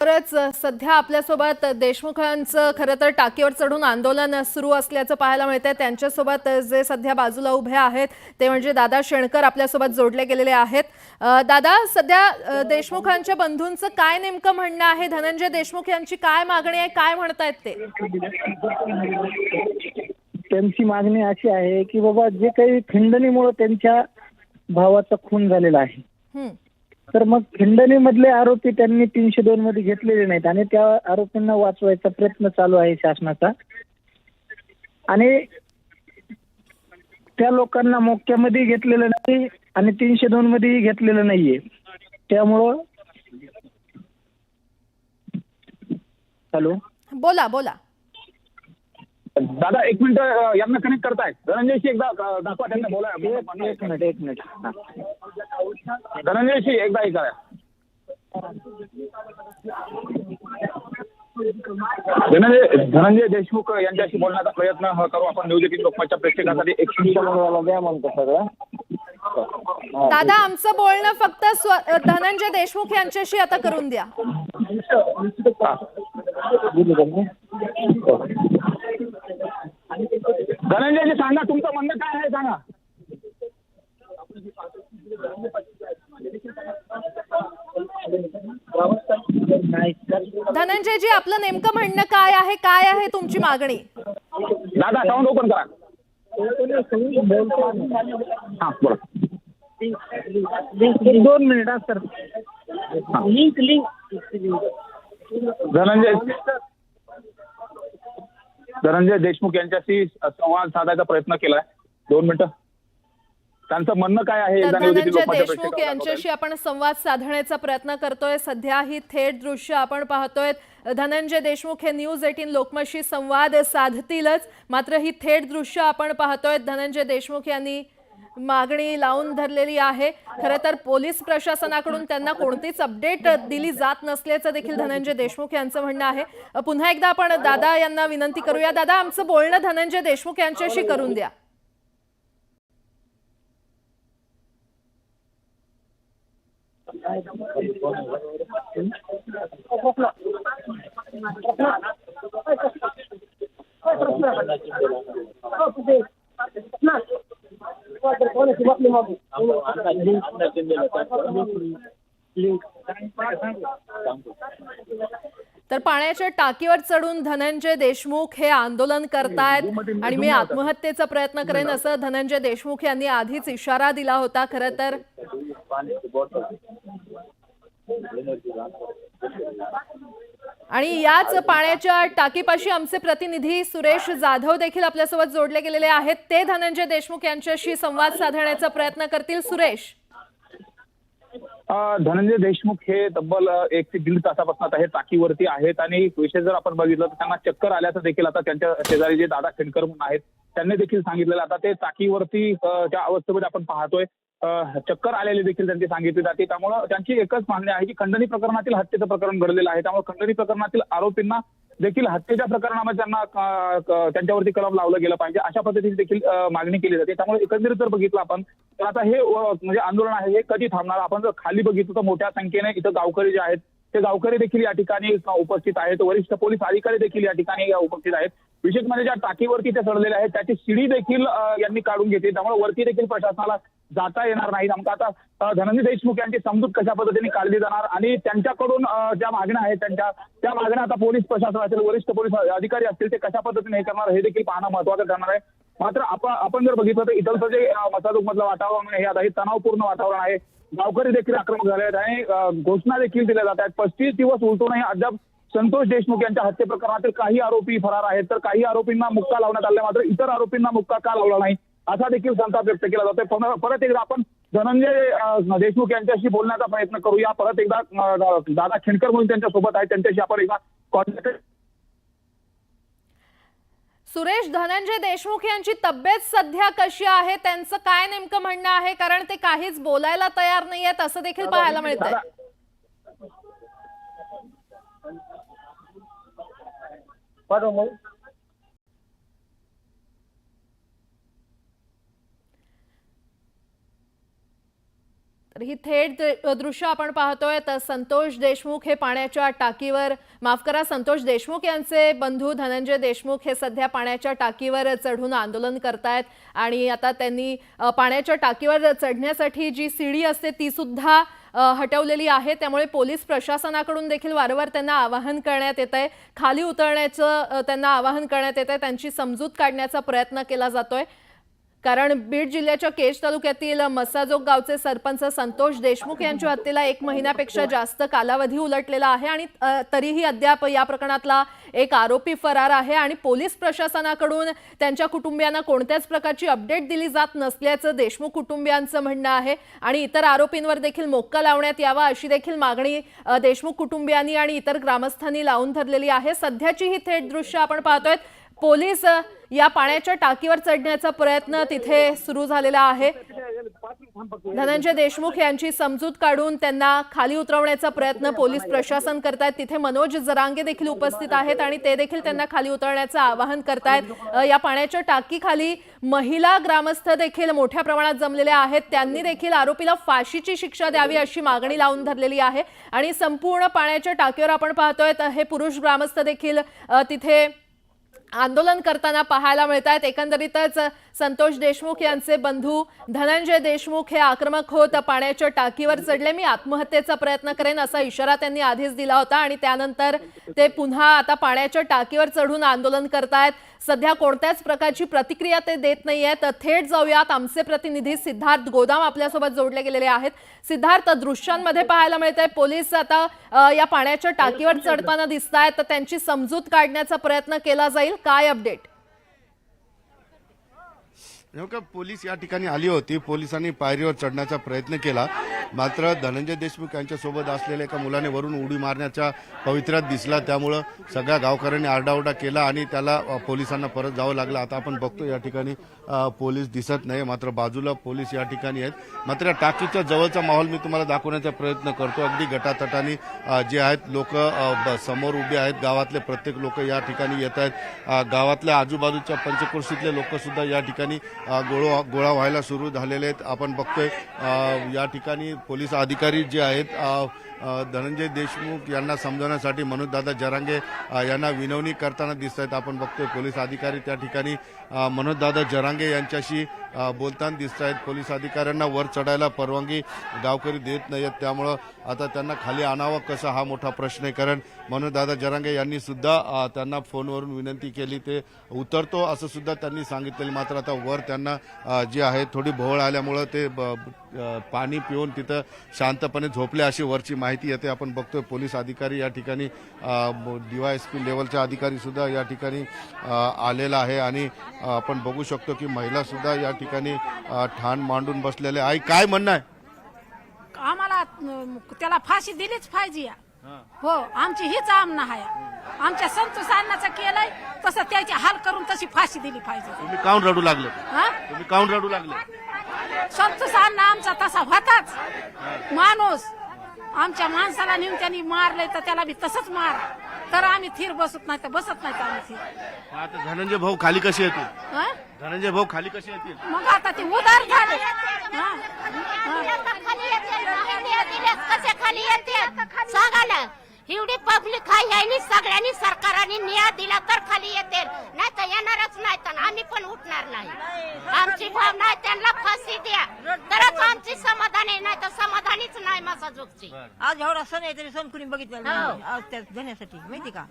खरंच सध्या आपल्यासोबत देशमुखांचं खरं तर टाकीवर चढून आंदोलन सुरू असल्याचं पाहायला मिळतंय। त्यांच्यासोबत जे सध्या बाजूला उभे आहेत ते म्हणजे दादा शेणकर आपल्यासोबत जोडले गेलेले आहेत। दादा, सध्या देशमुखांच्या बंधूंचं काय नेमकं म्हणणं आहे? धनंजय देशमुख यांची काय मागणी आहे, काय म्हणतायत ते? त्यांची मागणी अशी आहे की बाबा जे काही खंडणीमुळे त्यांच्या भावाचा खून झालेला आहे, तर मग खंडणीमधले आरोपी त्यांनी 302 मध्ये घेतलेले नाहीत आणि त्या आरोपींना वाचवायचा प्रयत्न चालू आहे शासनाचा। आणि त्या लोकांना मोक्यामध्ये घेतलेलं नाही आणि 302 मध्येही घेतलेलं नाहीये। त्यामुळं हॅलो, बोला बोला दादा, एक मिनिट यांना कनेक्ट करताय। धनंजयशी एकदा दाखवा, त्यांना बोला। एक मिनिट धनंजयशी एकदा हे करा। धनंजय देशमुख यांच्याशी बोलण्याचा प्रयत्न करू आपण न्यूज 18 लोकमतच्या प्रेक्षकांसाठी। एक द्या म्हणतो सगळं। दादा, आमचं बोलणं फक्त धनंजय देशमुख यांच्याशी आता करून द्या। धनंजयजी सांगा, तुमचं म्हणणं काय आहे सांगा। धनंजयजी, आपलं नेमकं म्हणणं काय आहे? काय आहे तुमची मागणी? दादा, साऊंड ओपन करा। हां, बोला। 2 मिनिट सर। धनंजय देशमुख यांच्याशी संवाद साधायचा प्रयत्न केलाय। 2 मिनिटं। त्यांचं म्हणणं काय आहे? धनंजय देशमुख यांच्याशी आपण संवाद साधण्याचा प्रयत्न करतोय। सध्या ही थेट दृश्य आपण पाहतोय। धनंजय देशमुख हे न्यूज 18 लोकमतशी संवाद साधतीलच, मात्र ही थेट दृश्य आपण पाहतोय। धनंजय देशमुख यांनी मागणी लावून धरलेली आहे। खरं तर पोलीस प्रशासनाकडून त्यांना कोणतीच अपडेट दिली जात नसल्याचं देखील धनंजय देशमुख यांचं म्हणणं आहे। पुन्हा एकदा आपण दादा यांना विनंती करूया। दादा, आमचं बोलणं धनंजय देशमुख यांच्याशी करून द्या। तर पाण्याच्या टाकीवर चढून धनंजय देशमुख हे आंदोलन करतायत आणि मी आत्महत्येचा प्रयत्न करेन असं धनंजय देशमुख यांनी आधीच इशारा दिला होता। खरं तर आणि याच पाण्याच्या टाकीपाशी आमचे प्रतिनिधी सुरेश जाधव देखील आपल्यासोबत जोडले गेलेले आहेत। ते धनंजय देशमुख यांच्याशी संवाद साधण्याचा प्रयत्न करतील। सुरेश, धनंजय देशमुख हे तब्बल 1 ते 1.5 तासापासून आता हे टाकीवरती आहेत आणि विशेष जर आपण बघितलं तर त्यांना चक्कर आल्याचं देखील आता त्यांच्या शेजारी जे दादा शेणकर म्हणून आहेत त्यांनी देखील सांगितलेलं। आता ते टाकीवरती त्या अवस्थेमध्ये आपण पाहतोय चक्कर आलेली देखील त्यांची सांगितली जाते। त्यामुळे त्यांची एकच मागणी आहे की खंडणी प्रकरणातील हत्येचं प्रकरण घडलेलं आहे, त्यामुळे खंडणी प्रकरणातील आरोपींना देखील हत्येच्या प्रकरणामध्ये त्यांना त्यांच्यावरती कलम लावलं गेलं पाहिजे अशा पद्धतीने देखील मागणी केली जाते। त्यामुळे एकंदरीत जर बघितलं आपण तर आता हे म्हणजे आंदोलन आहे हे कधी थांबणार? आपण जर खाली बघितलं तर मोठ्या संख्येने इथं गावकरी जे आहेत ते गावकरी देखील या ठिकाणी उपस्थित आहेत। वरिष्ठ पोलीस अधिकारी देखील या ठिकाणी उपस्थित आहेत। विशेष म्हणजे ज्या टाकीवरती ते चढलेले आहेत त्याची शिडी देखील यांनी काढून घेतली, त्यामुळे वरती देखील प्रशासनाला जाता येणार नाही। नेमकं आता धनंजय देशमुख यांची समजूत कशा पद्धतीने काढली जाणार आणि त्यांच्याकडून ज्या मागण्या आहेत त्या मागण्या आता पोलीस प्रशासन असेल, वरिष्ठ पोलीस अधिकारी असतील ते कशा पद्धतीने हे करणार हे देखील पाहणं महत्त्वाचं ठरणार आहे। मात्र आपण जर बघितलं तर इथलचं जे मसाजोग मधलं वातावरण आहे हे तणावपूर्ण वातावरण आहे। गावकरी देखील आक्रमक झाले आहेत आणि घोषणा देखील दिल्या जात आहेत। 35 दिवस उलटूनही अद्याप संतोष देशमुख यांच्या हत्ये प्रकरणातील काही आरोपी फरार आहेत, तर काही आरोपींना मुक्का लावण्यात आला, मात्र इतर आरोपींना मुक्का का लावला नाही असा देखील संताप व्यक्त केला जातोय। परत एकदा आपण धनंजय देशमुख यांच्याशी बोलण्याचा प्रयत्न करूया। परत एकदा दादा शेणकर म्हणून त्यांच्या सोबत आहेत, त्यांच्याशी आपण एकदा कॉन्टॅक्ट। सुरेश, धनंजय देशमुख यांची तब्येत सध्या कशी आहे? त्यांचं काय नेमकं म्हणणं आहे? कारण ते काहीच बोलायला तयार नाहीयेत असं देखील पाहायला मिळतंय। तर ही थेट दृश्य आपण पाहतोय. तर संतोष देशमुख हे पाण्याच्या टाकीवर, माफ करा, संतोष देशमुख यांचे बंधू धनंजय देशमुख हे सध्या पाण्याच्या टाकीवर चढून आंदोलन करतायत आणि आता त्यांनी पाण्याच्या टाकीवर चढण्यासाठी जी सीडी असते ती सुद्धा हटवलेली आहे. त्यामुळे पोलीस प्रशासनाकडून देखील वारंवार त्यांना आवाहन करण्यात येत आहे, खाली उतरण्याचं त्यांना आवाहन करण्यात येत आहे, त्यांची समजूत काढण्याचा प्रयत्न केला जातोय. कारण बीड जिल्ह्याच्या केज तालुक्यातील मसाजोग गावचे सरपंच संतोष देशमुख यांच्या हत्येला 1 महिन्यापेक्षा जास्त कालावधी उलटलेला आहे आणि तरीही अद्याप या प्रकरणातला एक आरोपी फरार आहे आणि पोलीस प्रशासनाकडून त्यांच्या कुटुंबियांना कोणत्याच प्रकारची अपडेट दिली जात नसल्याचं देशमुख कुटुंबियांचं म्हणणं आहे आणि इतर आरोपींवर देखील मोक्का लावण्यात यावा अशी देखील मागणी देशमुख कुटुंबियांनी आणि इतर ग्रामस्थांनी लावून धरलेली आहे. सध्याची ही थेट दृश्य आपण पाहतोय. पोलीस या पाण्याच्या टाकीवर चढण्याचा प्रयत्न तिथे सुरू झालेला आहे. धनंजय देशमुख यांची समजूत काढून त्यांना खाली उतरवण्याचा प्रयत्न पोलीस प्रशासन करतायत. तिथे मनोज जरांगे देखील उपस्थित आहेत आणि ते देखील त्यांना खाली उतरण्याचं आवाहन करतायत. या पाण्याच्या टाकीखाली महिला ग्रामस्थ देखील मोठ्या प्रमाणात जमलेल्या आहेत. त्यांनी देखील आरोपीला फाशीची शिक्षा द्यावी अशी मागणी लावून धरलेली आहे आणि संपूर्ण पाण्याच्या टाकीवर आपण पाहतोय हे पुरुष ग्रामस्थ देखील तिथे आंदोलन करताना पाहायला मिळत आहेत. एकंदरीतच संतोष देशमुख यांचे बंधू धनंजय देशमुख हे आक्रमक होत पाण्याच्या टाकीवर चढले. मी आत्महत्येचा प्रयत्न करेन असा इशारा त्यांनी आधीच दिला होता आणि त्यानंतर ते पुन्हा आता पाण्याच्या टाकीवर चढून आंदोलन करतायत. सध्या कोणत्याच प्रकारची प्रतिक्रिया ते देत नाहीयेत. थेट जाऊयात, आमचे प्रतिनिधी सिद्धार्थ गोदाम आपल्यासोबत जोडले गेलेले आहेत. सिद्धार्थ, दृश्यांमध्ये पाहायला मिळतंय पोलीस आता या पाण्याच्या टाकीवर चढताना दिसतायत, तर त्यांची समजूत काढण्याचा प्रयत्न केला जाईल. काय अपडेट? नेमकं पोलीस या ठिकाणी आली होती. पोलिसांनी पायरीवर चढण्याचा प्रयत्न केला, मात्र धनंजय देशमुख यांच्यासोबत असलेल्या एका मुलाने वरून उडी मारण्याच्या पवित्र्यात दिसला. त्यामुळं सगळ्या गावकऱ्यांनी आरडाओरडा केला आणि त्याला पोलिसांना परत जावं लागलं. आता आपण बघतो या ठिकाणी पोलीस दिसत नाही, मात्र बाजूला पोलीस या ठिकाणी आहेत. मात्र या टाकीच्या जवळचा माहोल मी तुम्हाला दाखवण्याचा प्रयत्न करतो. अगदी गटातटाने जे आहेत लोक समोर उभे आहेत. गावातले प्रत्येक लोक या ठिकाणी येत आहेत. गावातल्या आजूबाजूच्या पंचक्रोशीतले लोक सुद्धा या ठिकाणी गोळा व्हायला सुरू झालेले आहेत. आपण बघतोय या ठिकाणी पोलीस अधिकारी जे आहेत धनंजय देशमुख यांना समजवण्यासाठी मनोजदादा जरांगे यांना विनवणी करताना दिसत आहेत. आपण बघतोय पोलीस अधिकारी त्या ठिकाणी मनोजदादा जरांगे यांच्याशी बोलताना दिसत आहेत. पोलीस अधिकाऱ्यांना वर चढायला परवानगी गावकरी देत नाहीत, त्यामुळं आता त्यांना खाली आणावं कसं हा मोठा प्रश्न आहे. कारण मनोजदादा जरांगे यांनी सुद्धा त्यांना फोनवरून विनंती केली, ते उतरतो असं सुद्धा त्यांनी सांगितलेलं. मात्र आता वर त्यांना जे आहे थोडी भोवळ आल्यामुळं ते पाणी पिऊन तिथं शांतपणे झोपले अशी वरची माहिती येते. आपण बघतोय पोलीस अधिकारी या ठिकाणी DYSP लेवलच्या अधिकारी सुद्धा या ठिकाणी आलेला आहे आणि आपण बघू शकतो की महिला सुद्धा या ठिकाणी ठाण मांडून बसलेले आहे. काय म्हणणं आहे? आम्हाला त्याला फाशी दिलीच पाहिजे. हो, आमची हीच आमना आहे. आमच्या संतोष अण्णाचं केलंय तसं त्याची हाल करून तशी फाशी दिली पाहिजे. तुम्ही काऊन रडू लागले? तुम्ही काऊन रडू लागले? संतोष अण्णा आमचा तसा होताच माणूस. आमच्या माणसाला नेऊन त्यांनी मारले तर त्याला बी तसंच मार, तर आम्ही थीर बसत नाही तर बसत नाही तर आम्ही थीर. आता धनंजय भाऊ खाली कसे येतील? धनंजय भाऊ खाली कसे येतील? मग आता ते उदार झाले. कसे खाली येते सांगायला? एवढी पब्लिक आहे, सगळ्यांनी सरकारने न्याय दिला तर खाली येते, नाही तर येणारच नाही. तर आम्ही पण उठणार नाही. आमची भावना आहे त्यांना फाशी द्या तरच आमची समाधानी, नाही तर समाधानीच नाही मसाजोगची. आज एवढा सण आहे तरी सण कुणी बघितलं नाही आज त्या घेण्यासाठी, माहिती का?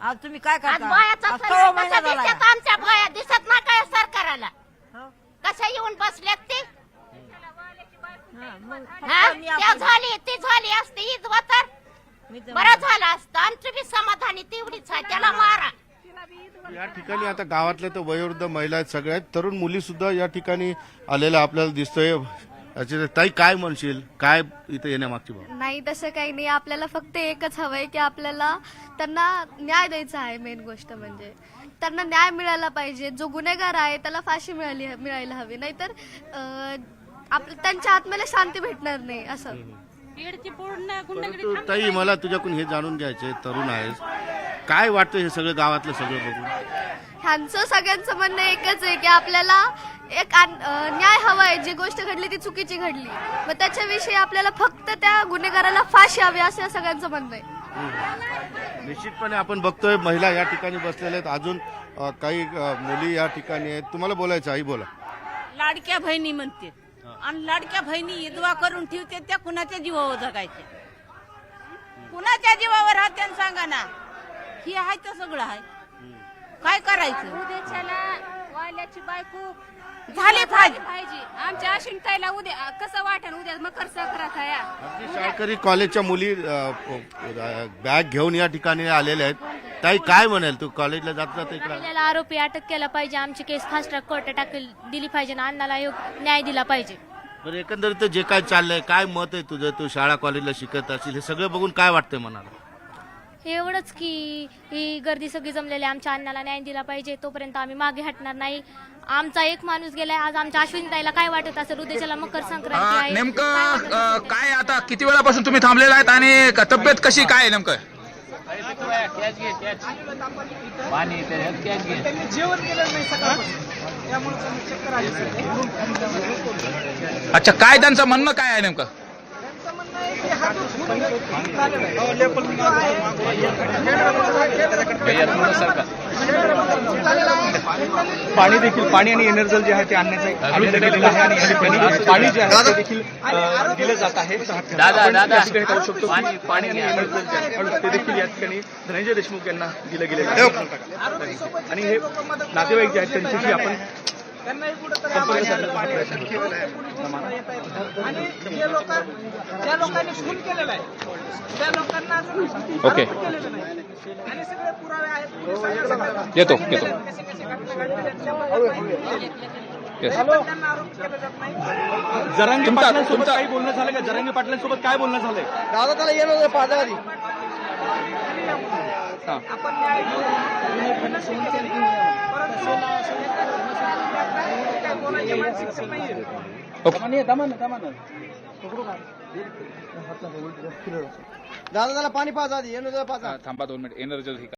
आज तुम्ही काय आज करता? बायाचा आज सण सव्वा आहे, महिना कसं झाला. दिसतात आमच्या बाया? दिसत नाही काय सरकाराला? कसं येऊन बसल्यात ते? त्या झाली ती झाली असती ईद तर बरं झालं असतं. आमची बी समाधानी तेवढीच आहे, त्याला मारा. या ठिकाणी आता गावातल्या तर वयोवृद्ध महिला आहेत, सगळ्या आहेत, तरुण मुली सुद्धा या ठिकाणी आलेल्या आपल्याला दिसतोय. ताई काय म्हणशील, काय इथं येण्यामागची भाव? नाही तसं काही नाही. आपल्याला फक्त एकच हवंय की आपल्याला त्यांना न्याय द्यायचा आहे. मेन गोष्ट म्हणजे त्यांना न्याय मिळाला पाहिजे. जो गुन्हेगार आहे त्याला फाशी मिळायला हवी, नाहीतर त्यांच्या आत्म्याला शांती भेटणार नाही असं. परंतु ताई मला तुझ्याकडून हे जाणून घ्यायचे, तरुण आहेस, काय वाटतं हे सगळं गावातलं सगळं बघून? ह्यांचं सगळ्यांचं म्हणणं एकच आहे की आपल्याला एक न्याय हवा आहे. जी गोष्ट घडली ती चुकीची घडली, मग त्याच्याविषयी आपल्याला फक्त त्या गुन्हेगाराला फाशी हवी असं या सगळ्यांचं म्हणणं आहे. निश्चितपणे आपण बघतोय महिला या ठिकाणी बसलेल्या आहेत, अजून काही मुली या ठिकाणी आहेत. तुम्हाला बोलायचं आई, बोला. लाडक्या बहिणी म्हणते आणि लाडक्या बहिणी विधवा करून ठेवते, त्या कुणाच्या जीवावर जगायच्या, कुणाच्या जीवावर राहते सांगा ना. ही आहे तर सगळं आहे, काय करायचं. उद्याच्याला वाल्याची बायको झाले पाहिजे. आमच्या अश्विनताईला उद्या कसं वाटण, उद्या मकर संक्रांत आहे. अगदी शाळकरी कॉलेजच्या मुली बॅग घेऊन या ठिकाणी आलेल्या आहेत. ताई, काय म्हणेल तू? कॉलेजला जात जात इकडे राहिलेला आरोपी अटक केला पाहिजे, आमची केस फास्ट ट्रॅक कोर्टात दिली पाहिजे आणि अण्णाला न्याय दिला पाहिजे. बरं, एकंदरीत जे काय चाललंय, काय मत आहे तुझं? तू शाळा कॉलेजला शिकत असेल, हे सगळं बघून काय वाटतंय मनाला? एवढंच की ही गर्दी सगळी जमलेली, आमच्या अण्णाला न्याय दिला पाहिजे, तोपर्यंत आम्ही मागे हटणार नाही. आमचा एक माणूस गेलाय, आज आमच्या अश्विनताईला काय वाटत असेल? उद्याच्याला मकर संक्रांती आहे. नेमकं काय आता किती वेळापासून तुम्ही थांबलेला आहेत आणि तब्येत कशी काय आहे नेमकं? अच्छा, काय त्यांचं म्हणणं काय आहे नेमकं? पाणी आणि एनर्जल जे आहे ते आणण्याचं पाणी जे आहे ते देखील दिलं जात आहे. करू शकतो पाणी आणि एनर्जल जे आहे ते देखील या ठिकाणी धनंजय देशमुख यांना दिलं गेलेलं आहे. आणि हे नातेवाईक जे आहेत त्यांच्याशी आपण संपर्क साधण्याचा प्रयत्न केलेला आहे. आणि ज्या लोकांनी खून केलेला आहे त्या लोकांना ओके, आणि सगळे पुरावे आहेत. येतो जरांगे पाटलांसोबत काही बोलणं झालं का? जरांगे पाटलांसोबत काय बोलणं झालंय? दादा त्याला येणं पाहता आपण न्याय दादा त्याला पाणी पाजा, येणं पाजा. थांबा 2 मिनिट. एनर्जी